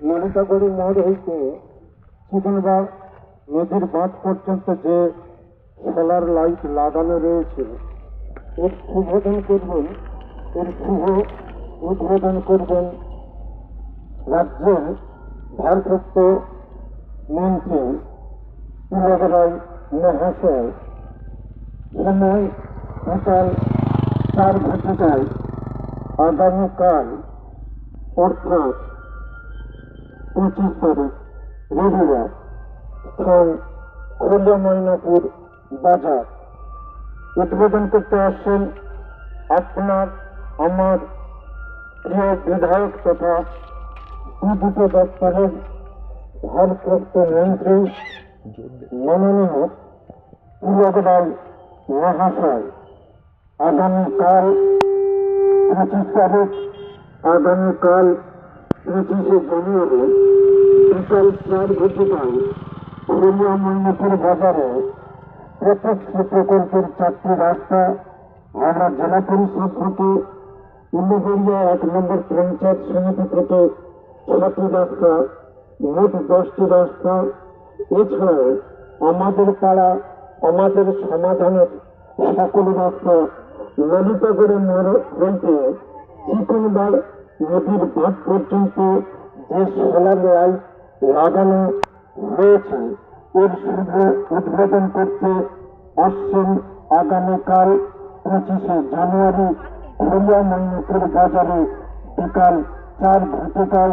ললিতাগড়ি মোড় হইতে চিকনবাগ নদীর বাঁধ পর্যন্ত যে সোলার লাইট লাগানো রয়েছে এর শুভ উদ্বোধন করবেন রাজ্যের ভারপ্রাপ্ত মন্ত্রী তিলক রায় মহাশয়। সময় সকাল 4 আগামীকাল অর্থাৎ 25 তারিখ রবিবার, স্থান খুলনা ময়নাপুর বাজার। উদ্বোধন করতে আসছেন আপনার আমার প্রিয় বিধায়ক তথা দুটো দপ্তরের ভারপ্রাপ্ত মন্ত্রী মাননীয় তিলক রায় মহাশয়। আগামীকাল 25 জানুয়ারি বিকাল 4 খুলনা ময়নাপুর বাজারে প্রত্যেকটি প্রকল্পের 4টি রাস্তা হাওড়া জেলা পরিষদ থেকে উল্লুবেড়িয়া 1 নম্বর পঞ্চায়েত সমিতি থেকে 6টি রাস্তা, মোট 10টি রাস্তা। এছাড়াও আমাদের পাড়া আমাদের সমাধানের সকল রাস্তা ললিতাগড়ি মোড় হইতে চিকনবাগ নদীর বাঁধ পর্যন্ত যে সোলার লাইট লাগানো হয়েছে এর শুভ উদ্বোধন করতে আসছেন আগামীকাল 25 জানুয়ারি খুলনা ময়নাপুর বাজারে বিকাল 4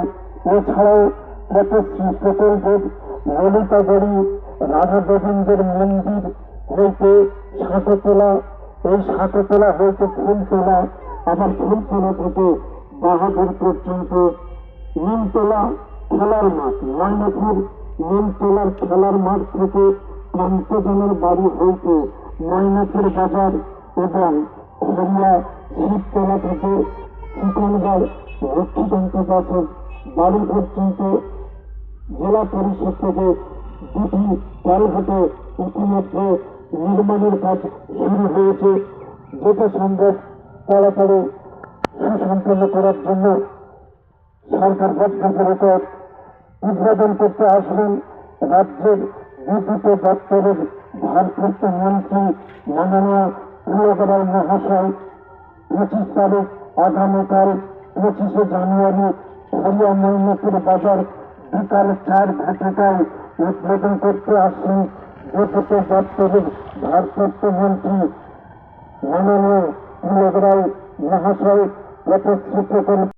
এছাড়াও প্রতিশ্রী প্রকল্পের ললিতাগড়ি রাধা গোবিন্দের মন্দির হইতে সাঁকোতলা, এই সাঁকোতলা হইতে ফুলতলা, আবার ফুলতলা থেকে বাহাদুর পর্যন্ত নিমতলা খেলার মাঠ, ময়নাপুর নিমতলার খেলার মাঠ থেকে প্রান্তজনের বাড়ি হইতে ময়নাপুর বাজার এবং খুলনা শিবতলা থেকে চিকনবাগ লক্ষ্মীকান্ত দাসের বাড়ি পর্যন্ত জেলা পরিষদ থেকে 2টি কালঘাটে ইতিমধ্যে নির্মাণের কাজ শুরু হয়েছে। যত সম্ভব তাড়াতাড়ি সুসম্পন্ন করার জন্য সরকার বদ্ধপরিকর। উদ্বোধন করতে আসবেন রাজ্যের দুটো দপ্তরের ভারপ্রাপ্ত মন্ত্রী মাননীয় তিলক রায় মহাশয়। 25 তারিখ আগামীকাল 25 জানুয়ারি খুলনা ময়নাপুর বাজার বিকাল 4 উদ্বোধন করতে আসছেন দুটো দপ্তরের ভারপ্রাপ্ত মন্ত্রী মাননীয় তিলক রায় মহাশয়। প্রতিশ্রী প্রকল্প